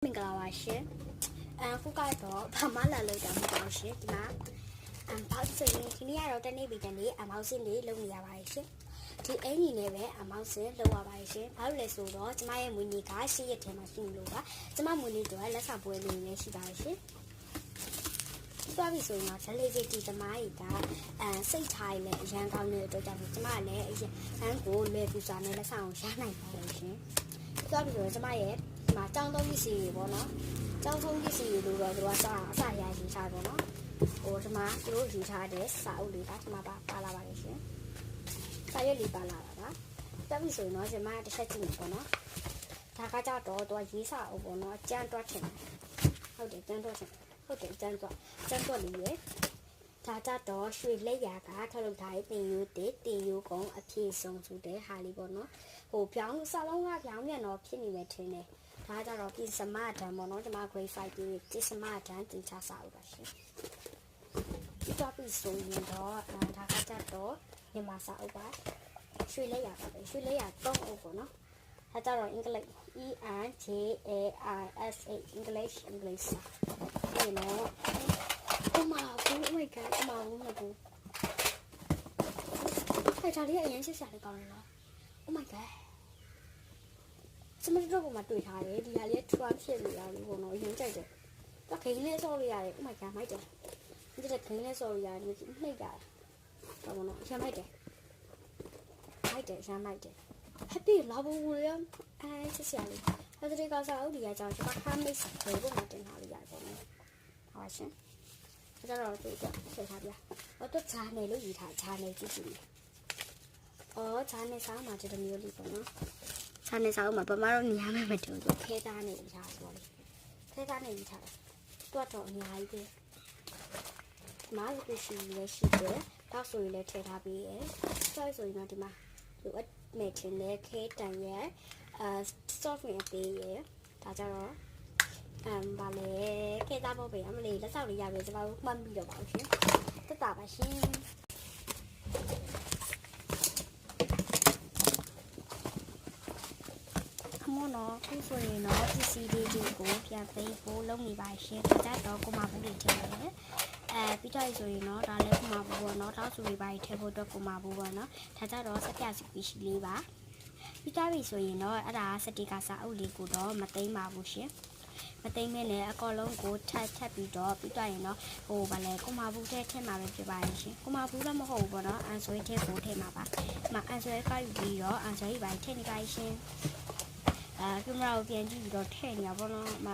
မင်္ဂလာပါရှင်ခုကတော့ဘာမှလာလို့တောင်းပါရှင်ဒီမှာဘောက်ဆိုရင်ဒီနေ့ကတော့တနေ့ပြီးတနေ့ဘောက်စင်းလေးလုပ်နေရပါတယ်ရှင်ဒီအင်ကြီးနဲ့ပဲဘောက်စင်းလုပ်ရပါတယ်ရှင်ဘာလို့လဲဆိုတော့ကျမရဲ့မွေးနေ့က8ရက်ထဲမှာရှိနေလို့ပါကျမမွေးနေ့တော့လက်ဆောင်ပွဲလေးနဲ့ရှိပါတယ်ရှင်သွားပြီဆိုရင်တော့ဇလေးကြီးဒီသမားကြီးကစိတ်ထားရလဲအရန်ကောင်းတဲ့အတွက်ကြောင့်ကျမလည်းအရန်ကိုလွယ်ကူစွာနဲ့လက်ဆောင်ရနိုင်ပါတယ်ရှင်သွားပြီဆိုရင်ကျမရဲ့မှာတောင်းသုံးပစ္စည်းတွေပေါ့နော်တောင်းသုံးပစ္စည်းတွေလို့တော့သူကအစရယူထားပေါ့နော်ဟိုဒီမှာသူတို့ယူထားတဲ့စာအုပ်တွေကဒီမှာပါလာပါတယ်ရှင်စာရွက်လေးပါလာတာပါတက်ပြီဆိုရင်တော့ဒီမှာတစ်ချက်ကြည့်နေပေါ့နော်ဒါကကြတော့သူကရေးစာအုပ်ပေါ့နော်ကြမ်းတွက်ထင်ဟုတ်တယ်ကြမ်းတွက်ထင်ဟုတ်တယ်ကြမ်းတွက်လေးရဲ့ဒါကြတော့ရွှေလက်ရာကထုတ်လုပ်ထားတဲ့တင်ယူတင်ယူကုန်းအပြည့်စုံစုတဲ့ဟာလေးပေါ့နော်ဟိုပြောင်းစာလုံးကပြောင်းပြန်တော့ဖြစ်နေမယ်ထင်တယ်ဒါကြတော့ပြင်စမတန်ပေါ့နော်ဒီမှာ grade 5ပြီးပြင်စမတန်တင်ချစာအုပ်ပါရှင်ဒီတော့ပြီးဆိုရင်တော့ဒါကကြတော့မြန်မာစာအုပ်ပါရွှေလက်ရာပါပဲရွှေလက်ရာ3အုပ်ပေါ့နော်ဒါကြတော့ English ENGLISH English ဒီနော်Oh my god အမဘူးမဘူးအဲ့ဒါလေးအရင်ရှက်ရှာလေးကောင်းနေလား Oh my god စမတို့ကမှတွေ့ထားတယ်ဒီဟာလေး Trump ဖြစ်နေရတယ်ဘောနော်အရင်ကြိုက်တယ်တော့ခိန်းလေးဆော်လို့ရတယ် Oh my god မိုက်တယ်ဒီကခိန်းလေးဆော်လို့ရတယ်နှိပ်ရတယ်ဘောနော်ရမ်းမိုက်တယ်ရမ်းမိုက်တယ် Happy လာဘူးလေရှက်ရှာလေးအဲ့ဒီကောင်စားဦးဒီကကြောင်ကျွန်တော်ခါမိတ်ဆက်ဘယ်ပုံမှတင်ထားလို့ရတယ်ပေါ့နော်ဟာရှင်ကျတော့ဒီကဆက်ထားပြ။တော့ဈာနေလို့ယူထားဈာနေကြည့်ကြည့်။ဈာနေစားမှကျတော့မျိုးလေးပေါ့နော်။ဈာနေစားမှဘာမှတော့နေရမယ်မတူဘူး။ခဲသားနေယူထားဆိုတော့လေ။ခဲသားနေယူထားတယ်။တွတ်တော့အများကြီးပဲ။မားရရှိလည်းရှိတယ်။တောက်ဆိုရင်လည်းထည့်ထားပြီးရဲ့။ဆွဲဆိုရင်တော့ဒီမှာလိုအပ်မဲ့တင်တဲ့ခဲတန်ရဲ့software ပေးရဲ့။ဒါကြတော့ဘာလဲခေတ်သားဖို့ပဲအမလေးလက်ဆောင်လေးရပြီကျွန်တော်မှတ်ပြီးတော့ပါဦးရှင်တက်တာပါရှင်အမောနော်ခုဆိုရင်တော့ PC လေးတွေကိုပြန်သိမ်းဖို့လုပ်နေပါရှင်ဒါကြတော့ကိုမဘူးတွေထည့်တယ်ပြီးတော့ဆိုရင်တော့ဒါလည်းကိုမဘူးပေါ့နော်တောက်စုလေးပါထည့်ဖို့အတွက်ကိုမဘူးပေါ့နော်ဒါကြတော့စက်ပြစီပီရှိလေးပါပြီးတော့ပြီဆိုရင်တော့အဲ့ဒါစတိကစာအုပ်လေးကိုတော့မသိမ်းပါဘူးရှင်မသိမ်းမဲနဲ့အကောလုံးကိုထပ်ပြီးတော့ပြီးတော့ရင်တော့ဟိုဗာလဲကိုမဘူးထဲမှာပဲပြပါရင်ရှင်ကိုမဘူးလည်းမဟုတ်ဘူးပေါ့နော်အန်ဆွဲထဲကိုထဲမှာပါအန်ဆွဲကယူပြီးတော့အန်ဆွဲကြီးပါထည့်နေပါရှင်ကင်မရာကိုပြန်ကြည့်ပြီးတော့ထည့်နေရပါတော့